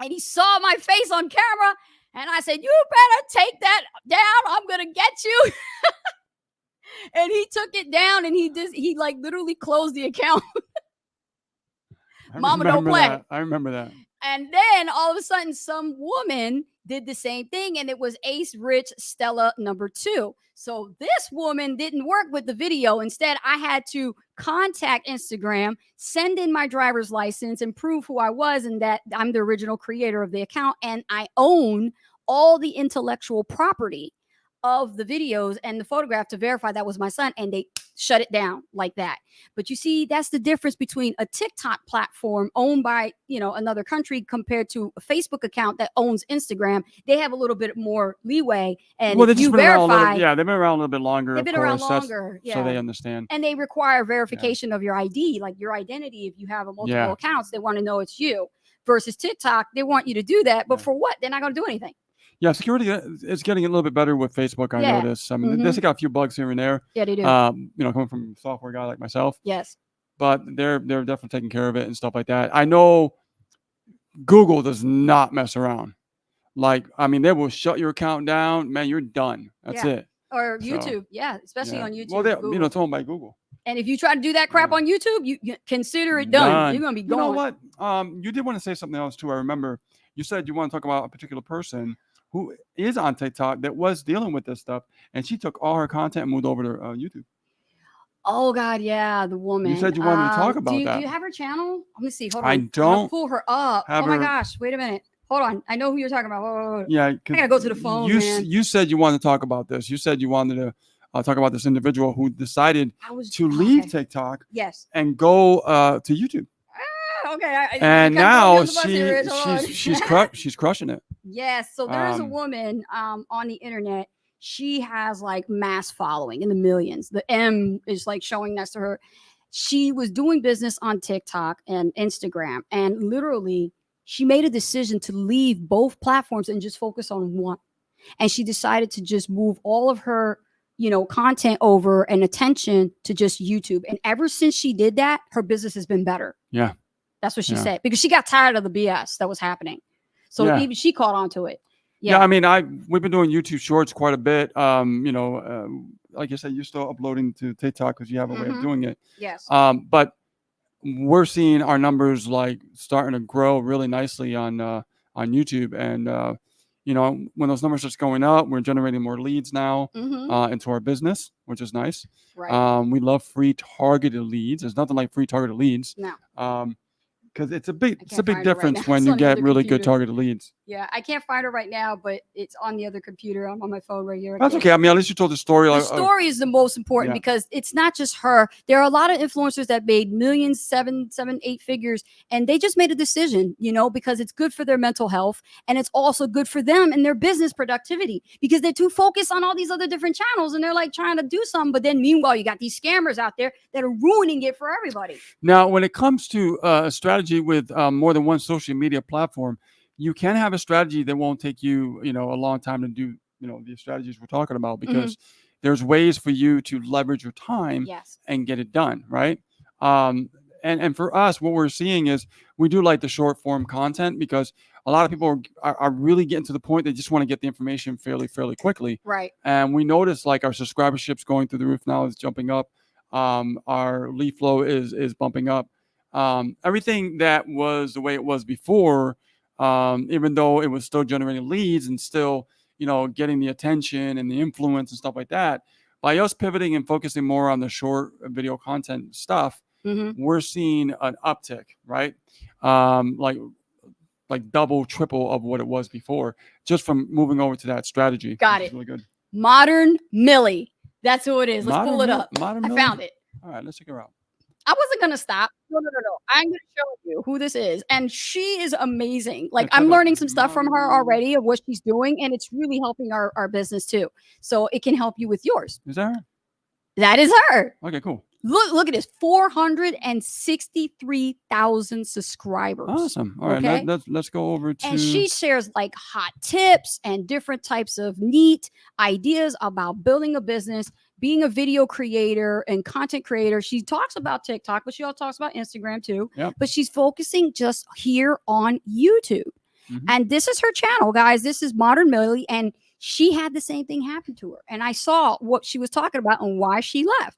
And he saw my face on camera. And I said, you better take that down. I'm going to get you. And he took it down, and he literally closed the account. Mama don't play. I remember that. And then all of a sudden, some woman did the same thing, and it was Ace Rich Stella #2. So this woman didn't work with the video. Instead, I had to contact Instagram, send in my driver's license, and prove who I was and that I'm the original creator of the account, and I own all the intellectual property of the videos and the photograph to verify that was my son, and they shut it down like that. But you see, that's the difference between a TikTok platform owned by, another country compared to a Facebook account that owns Instagram. They have a little bit more leeway, and if you verify, they've been around a little bit longer. They've been around longer, so they understand. And they require verification of your ID, like your identity. If you have multiple accounts, they want to know it's you. Versus TikTok, they want you to do that, but for what? They're not going to do anything. Yeah, security is getting a little bit better with Facebook. I noticed. I mean, they got a few bugs here and there. Yeah, they do. Coming from a software guy like myself. Yes. But they're definitely taking care of it and stuff like that. I know Google does not mess around. Like, I mean, they will shut your account down. Man, you're done. That's it. Or YouTube. Especially on YouTube. Well, it's owned by Google. And if you try to do that crap on YouTube, you consider it done. You're going to be gone. You know what? You did want to say something else too. I remember you said you want to talk about a particular person who is on TikTok that was dealing with this stuff, and she took all her content and moved over to YouTube. Oh God, yeah, the woman. You said you wanted to talk about that. Do you have her channel? Let me see. Hold on. I don't pull her up. Oh my gosh, wait a minute. Hold on. I know who you're talking about. Whoa. Yeah, I gotta go to the phone. You said you wanted to talk about this. You said you wanted to talk about this individual who decided to leave TikTok Yes. and go to YouTube. Okay. And now she's crushing it. Yes. So there is a woman on the internet. She has like mass following in the millions. The M is like showing next to her. She was doing business on TikTok and Instagram, and literally she made a decision to leave both platforms and just focus on one. And she decided to just move all of her, content over and attention to just YouTube. And ever since she did that, her business has been better. Yeah. That's what she said, because she got tired of the BS that was happening. So even she caught on to it. Yeah. I mean, we've been doing YouTube Shorts quite a bit. Like I said, you're still uploading to TikTok because you have a way of doing it. Yes. But we're seeing our numbers like starting to grow really nicely on YouTube, and when those numbers are going up, we're generating more leads now into our business, which is nice. Right. We love free targeted leads. There's nothing like free targeted leads. No. Because it's a big difference when you get really good targeted leads. Yeah, I can't find it right now, but it's on the other computer. I'm on my phone right here. That's okay. I mean, at least you told the story. The story is the most important because it's not just her. There are a lot of influencers that made millions, 7, 8 figures, and they just made a decision, because it's good for their mental health, and it's also good for them and their business productivity, because they're too focused on all these other different channels, and they're like trying to do something, but then meanwhile, you got these scammers out there that are ruining it for everybody. Now, when it comes to a strategy with more than one social media platform, you can have a strategy that won't take you, a long time to do, the strategies we're talking about, because there's ways for you to leverage your time and get it done, right? And for us, what we're seeing is we do like the short form content, because a lot of people are really getting to the point they just want to get the information fairly quickly. Right. And we notice like our subscribership's going through the roof now, is jumping up. Our lead flow is bumping up. Everything that was the way it was before, even though it was still generating leads and still, getting the attention and the influence and stuff like that, by us pivoting and focusing more on the short video content stuff, we're seeing an uptick, right? Like double, triple of what it was before, just from moving over to that strategy. Got it. Really good. Modern Millie. That's who it is. Let's pull it up. Modern I Millie? found it. All right, let's check her out. I wasn't going to stop. No. I'm going to show you who this is. And she is amazing. Like, I'm learning some stuff from her already of what she's doing. And it's really helping our business too. So it can help you with yours. Is that her? That is her. Okay, cool. Look at this. 463,000 subscribers. Awesome. All right, let's go over to... And she shares like hot tips and different types of neat ideas about building a business, being a video creator and content creator. She talks about TikTok, but she also talks about Instagram too. Yep. But she's focusing just here on YouTube. And this is her channel, guys. This is Modern Millie. And she had the same thing happen to her. And I saw what she was talking about and why she left.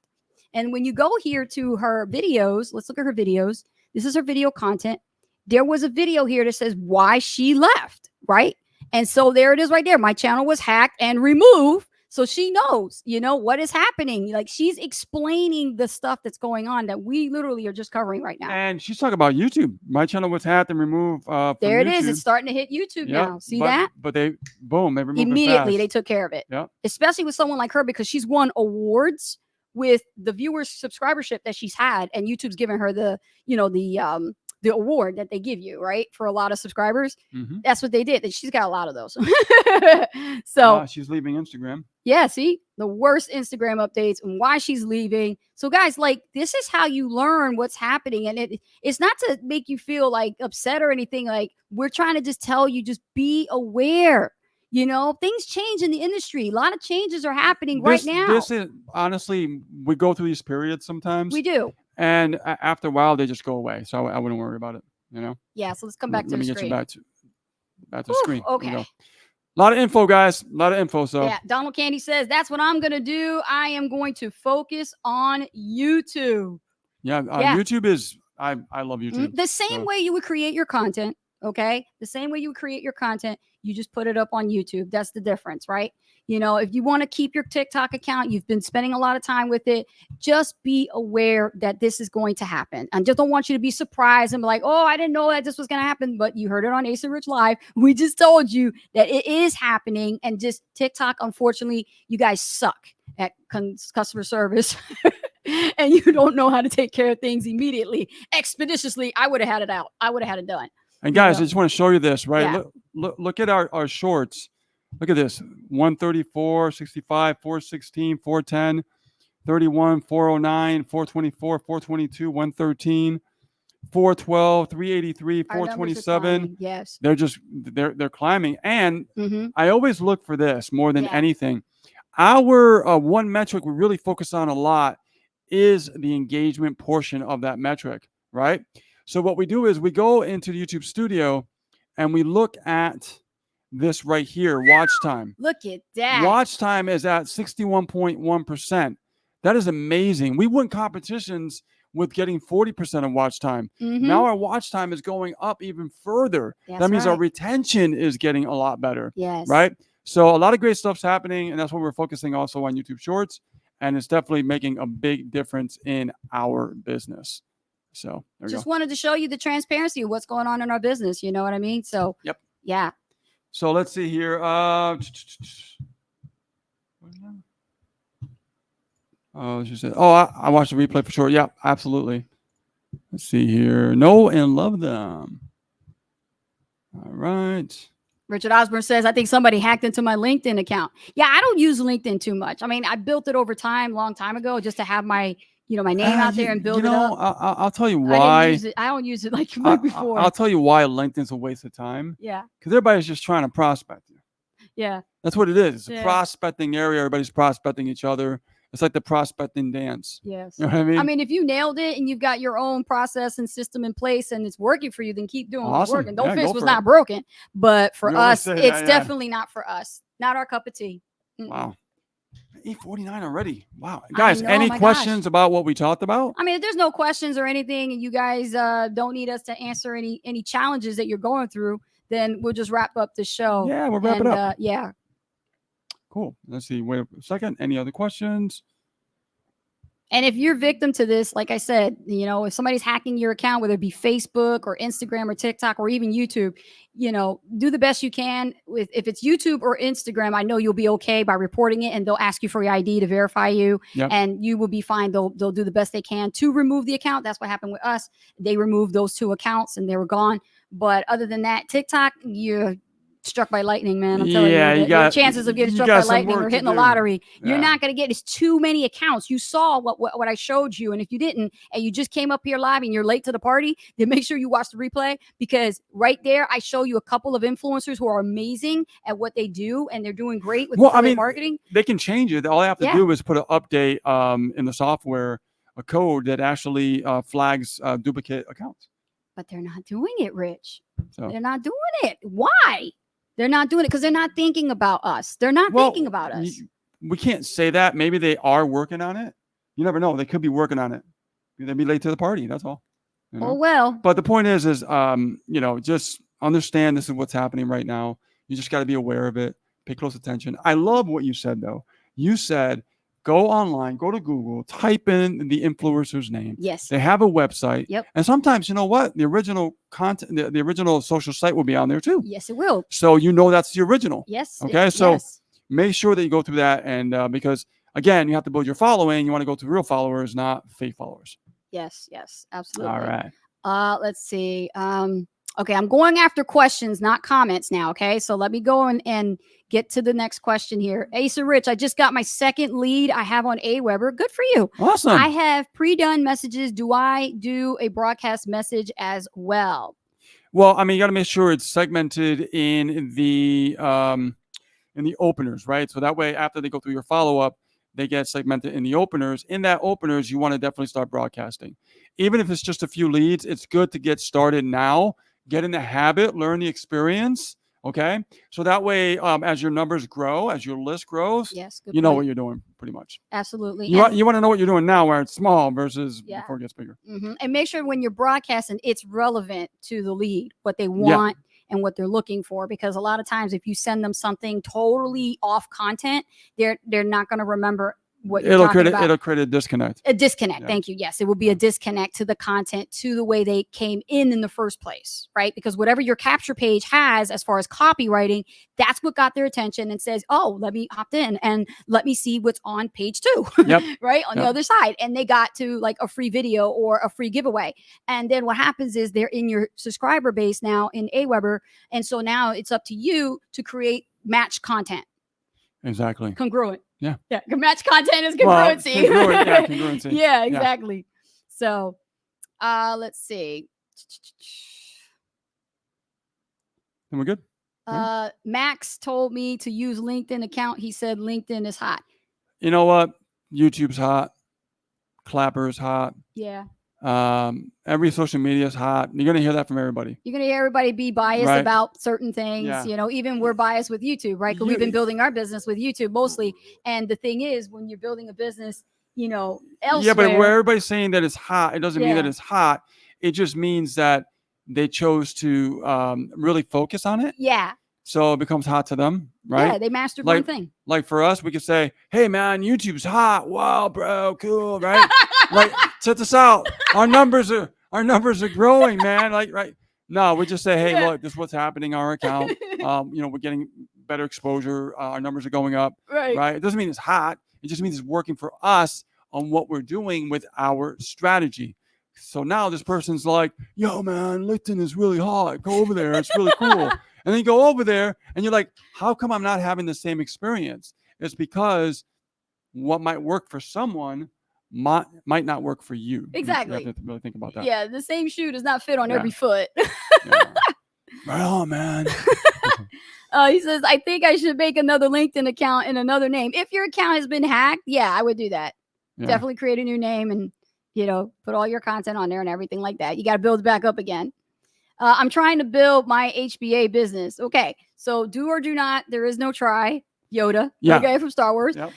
And when you go here to her videos, let's look at her videos. This is her video content. There was a video here that says why she left, right? And so there it is right there. My channel was hacked and removed. So she knows, what is happening. Like, she's explaining the stuff that's going on that we literally are just covering right now. And she's talking about YouTube. My channel was hacked and removed. There it is. It's starting to hit YouTube now. See that? But they removed immediately. it fast. They took care of it. Yeah. Especially with someone like her, because she's won awards with the viewers subscribership that she's had, and YouTube's given her the award that they give you, right, for a lot of subscribers. That's what they did. She's got a lot of those. So she's leaving Instagram. Yeah, see, the worst Instagram updates and why she's leaving. So guys, like, this is how you learn what's happening, and it's not to make you feel like upset or anything. Like, we're trying to just tell you, just be aware. Things change in the industry. A lot of changes are happening right now. This is honestly, we go through these periods sometimes. We do. And after a while, they just go away. So I wouldn't worry about it, Yeah, so let's come back to the screen. Let me get you back to the screen. Okay. A lot of info, guys. A lot of info. So yeah, Donald Candy says, that's what I'm going to do. I am going to focus on YouTube. Yeah, YouTube is, I love YouTube. The same way you would create your content. Okay. The same way you would create your content, you just put it up on YouTube. That's the difference, right? If you want to keep your TikTok account, you've been spending a lot of time with it, just be aware that this is going to happen. I just don't want you to be surprised and be like, oh, I didn't know that this was going to happen, but you heard it on Ace and Rich Live. We just told you that it is happening, and just TikTok, unfortunately, you guys suck at customer service and you don't know how to take care of things immediately, expeditiously, I would have had it out. I would have had it done. And guys, I just want to show you this, right? Yeah. Look at our shorts. Look at this. 134, 65, 416, 410, 31, 409, 424, 422, 113, 412, 383, Our numbers are 427. climbing. Yes. They're climbing. And Mm-hmm. I always look for this more than Yeah. anything. Our one metric we really focus on a lot is the engagement portion of that metric, right? So what we do is we go into the YouTube studio and we look at this right here, watch time. Look at that. Watch time is at 61.1%. That is amazing. We win competitions with getting 40% of watch time. Mm-hmm. Now our watch time is going up even further. That's that means our right. retention is getting a lot better. Yes. Right? So a lot of great stuff's happening, and that's what we're focusing also on YouTube Shorts, and it's definitely making a big difference in our business. So there you Just go. wanted to show you the transparency of what's going on in our business. You know what I mean? So Yep. Yeah. So let's see here. She said, I watched the replay for sure. Yeah, absolutely. Let's see here. Know and love them. All right. Richard Osborne says, I think somebody hacked into my LinkedIn account. Yeah, I don't use LinkedIn too much. I mean, I built it over time, long time ago, just to have my, my name out there and build it up. I'll tell you why. I don't use it like before. I'll tell you why LinkedIn's a waste of time. Yeah. Because everybody's just trying to prospect you. Yeah. That's what it is. It's Yeah. a prospecting area. Everybody's prospecting each other. It's like the prospecting dance. Yes. You know what I mean? If you nailed it and you've got your own process and system in place and it's working for you, then keep doing what's Awesome. working. Don't Yeah, fix go what's for not it. broken. But for We always us, say it's that, yeah. definitely not for us. Not our cup of tea. Mm-mm. Wow. 8:49 already. Wow. Guys, know, any my questions about what we talked about? If there's no questions or anything and you guys don't need us to answer any challenges that you're going through, then we'll just wrap up the show. Yeah, we'll wrap it up. Yeah. Cool. Let's see. Wait a second. Any other questions? And if you're victim to this, like I said, if somebody's hacking your account, whether it be Facebook or Instagram or TikTok or even YouTube, do the best you can. If it's YouTube or Instagram, I know you'll be okay by reporting it, and they'll ask you for your ID to verify you, Yep. and you will be fine. They'll do the best they can to remove the account. That's what happened with us. They removed those 2 accounts and they were gone. But other than that, TikTok, you're struck by lightning, man. I'm telling you, the chances of getting struck by lightning or hitting the lottery, you're not going to get. It's too many accounts. You saw what I showed you, and if you didn't, and you just came up here live and you're late to the party, then make sure you watch the replay, because right there I show you a couple of influencers who are amazing at what they do, and they're doing great with affiliate marketing. They can change it. All they have to do is put an update in the software, a code that actually flags duplicate accounts. But they're not doing it, Rich. So they're not doing it. Why? They're not doing it because they're not thinking about us. They're not thinking about us. We can't say that. Maybe they are working on it. You never know. They could be working on it. They'd be late to the party. That's all. Oh, well. But the point is just understand this is what's happening right now. You just got to be aware of it. Pay close attention. I love what you said, though. You said, go online, go to Google, type in the influencer's name. Yes. They have a website. Yep. And sometimes, you know what? The original content, the original social site will be on there too. Yes, it will. So that's the original. Yes. Okay. So make sure that you go through that. And because, again, you have to build your following. You want to go to real followers, not fake followers. Yes. Absolutely. All right. Let's see. Okay, I'm going after questions, not comments now. Okay, so let me go and get to the next question here. Asa Rich, I just got my second lead I have on Aweber. Good for you. Awesome. I have pre-done messages. Do I do a broadcast message as well? Well, you got to make sure it's segmented in the openers, right? So that way, after they go through your follow-up, they get segmented in the openers. In that openers, you want to definitely start broadcasting. Even if it's just a few leads, it's good to get started now. Get in the habit, learn the experience. Okay. So that way, as your numbers grow, as your list grows, you know what you're doing pretty much. Absolutely. You want to know what you're doing now where it's small versus before it gets bigger. Mm-hmm. And make sure when you're broadcasting, it's relevant to the lead, what they want and what they're looking for. Because a lot of times if you send them something totally off content, they're not going to remember what you're talking about. It'll create a disconnect. A disconnect. Yeah. Thank you. Yes, it will be a disconnect to the content, to the way they came in the first place, right? Because whatever your capture page has as far as copywriting, that's what got their attention and says, oh, let me opt in and let me see what's on page 2, Yep. right? On the other side. And they got to like a free video or a free giveaway. And then what happens is they're in your subscriber base now in Aweber. And so now it's up to you to create match content. Exactly. Congruent. Yeah. Yeah. Match content is congruency. Well, congruency. Yeah, exactly. Yeah. So let's see. And we're good. Max told me to use LinkedIn account. He said LinkedIn is hot. You know what? YouTube's hot. Clapper's hot. Yeah. Every social media is hot. You're going to hear that from everybody. You're going to hear everybody be biased about certain things. Yeah. You know, even we're biased with YouTube, right? Because we've been building our business with YouTube mostly. And the thing is, when you're building a business, you know, elsewhere. Yeah, but where everybody's saying that it's hot, it doesn't mean that it's hot. It just means that they chose to really focus on it. Yeah. So it becomes hot to them, right? Yeah, they mastered one thing. Like for us, we could say, hey, man, YouTube's hot. Wow, bro, cool, right? Like, check this out. Our numbers are growing, man. Like, right? No, we just say, hey, look, this is what's happening on our account. You know, we're getting better exposure. Our numbers are going up, right? It doesn't mean it's hot. It just means it's working for us on what we're doing with our strategy. So now this person's like, yo, man, LinkedIn is really hot. Go over there. It's really cool. And then you go over there and you're like, how come I'm not having the same experience? It's because what might work for someone might not work for you. Exactly. You have to really think about that. Yeah, the same shoe does not fit on every foot. Right on, man. He says, I think I should make another LinkedIn account in another name. If your account has been hacked, yeah, I would do that. Yeah. Definitely create a new name and, you know, put all your content on there and everything like that. You got to build it back up again. I'm trying to build my HBA business. Okay, so do or do not. There is no try. Yoda, okay, from Star Wars. Yep.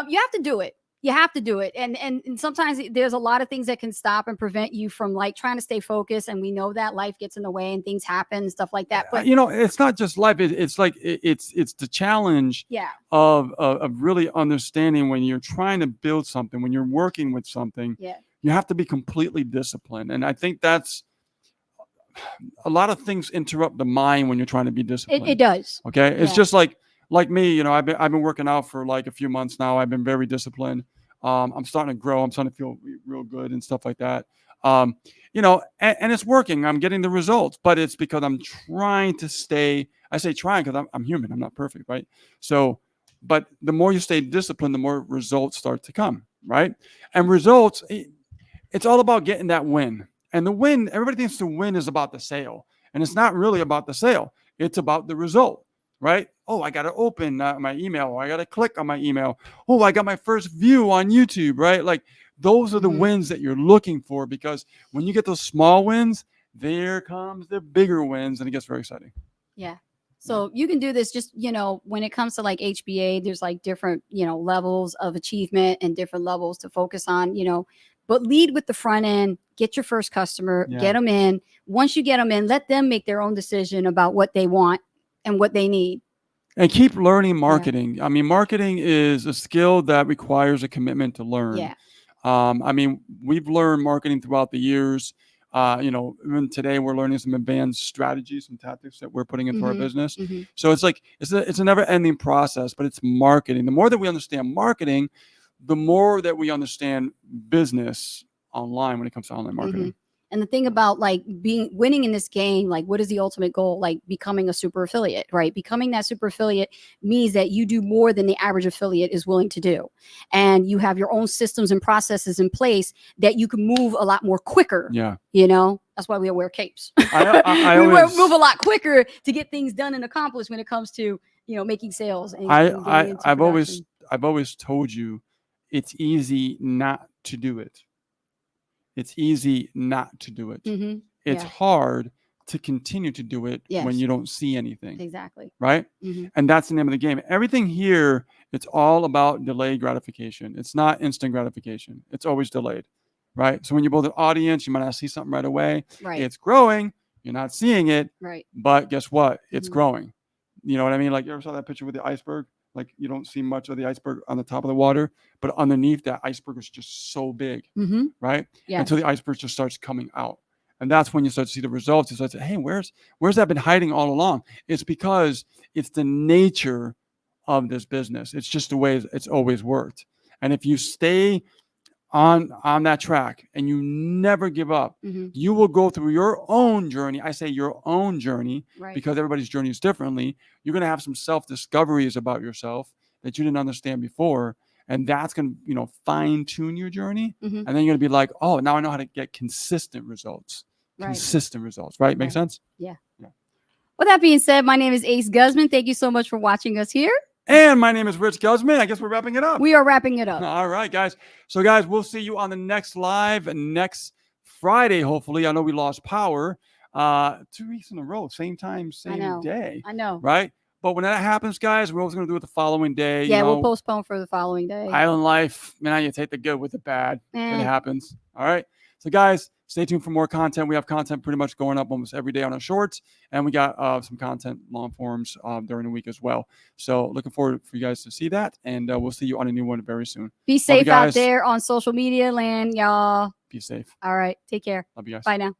You have to do it. You have to do it. And sometimes there's a lot of things that can stop and prevent you from like trying to stay focused. And we know that life gets in the way and things happen and stuff like that. But you know, it's not just life. It's like it's the challenge of really understanding when you're trying to build something, when you're working with something, you have to be completely disciplined. And I think that's a lot of things interrupt the mind when you're trying to be disciplined. It does. Okay. It's just like me, you know, I've been working out for like a few months now. I've been very disciplined. I'm starting to grow. I'm starting to feel real good and stuff like that. You know, and it's working. I'm getting the results, but it's because I'm trying to stay. I say trying because I'm human. I'm not perfect, right? So, but the more you stay disciplined, the more results start to come, right? And results, it's all about getting that win. And the win, everybody thinks the win is about the sale. And it's not really about the sale. It's about the result, right? Oh, I got to open my email. Or I got to click on my email. Oh, I got my first view on YouTube, right? Like those are the wins that you're looking for, because when you get those small wins, there comes the bigger wins and it gets very exciting. Yeah. So you can do this just, you know, when it comes to like HBA, there's like different, you know, levels of achievement and different levels to focus on, you know, but lead with the front end, get your first customer, get them in. Once you get them in, let them make their own decision about what they want and what they need. And keep learning marketing. Yeah. I mean, marketing is a skill that requires a commitment to learn. Yeah. I mean, we've learned marketing throughout the years. You know, even today we're learning some advanced strategies and tactics that we're putting into our business. So it's like, it's a never ending process, but it's marketing. The more that we understand marketing, the more that we understand business online when it comes to online marketing. And the thing about like winning in this game, like what is the ultimate goal? Like becoming a super affiliate, right? Becoming that super affiliate means that you do more than the average affiliate is willing to do. And you have your own systems and processes in place that you can move a lot more quicker. Yeah. You know, that's why we wear capes. I always move a lot quicker to get things done and accomplished when it comes to, you know, making sales. And I've always told you, it's easy not to do it. It's easy not to do it. It's hard to continue to do it when you don't see anything. Exactly. Right? And that's the name of the game. Everything here, it's all about delayed gratification. It's not instant gratification. It's always delayed. Right? So when you build an audience, you might not see something right away. Right. It's growing. You're not seeing it. Right. But guess what? It's growing. You know what I mean? Like, you ever saw that picture with the iceberg? like you don't see much of the iceberg on the top of the water, but underneath that iceberg is just so big, right? Yes. Until the iceberg just starts coming out. And that's when you start to see the results. You start to say, hey, where's that been hiding all along? It's because it's the nature of this business. It's just the way it's always worked. And if you stay on that track and you never give up, you will go through your own journey. I say your own journey, Right. because everybody's journey is differently. You're going to have some self-discoveries about yourself that you didn't understand before. And that's going to, fine tune your journey. And then you're going to be like, oh, now I know how to get consistent results. Right. Consistent results, right? Make sense? Yeah. With that being said, my name is Ace Guzman. Thank you so much for watching us here. And my name is Rich Guzman. I guess we're wrapping it up. We are wrapping it up. All right, guys. So, guys, we'll see you on the next live next Friday, hopefully. I know we lost power 2 weeks in a row, same time, same day. I know. Right? But when that happens, guys, we're always going to do it the following day. Yeah, we'll postpone for the following day. Island life, man, you take the good with the bad. It happens. All right. So, guys, stay tuned for more content. We have content pretty much going up almost every day on our shorts, and we got some content long forms during the week as well. So, looking forward for you guys to see that, and we'll see you on a new one very soon. Be safe out there on social media land, y'all. Be safe. All right. Take care. Love you guys. Bye now.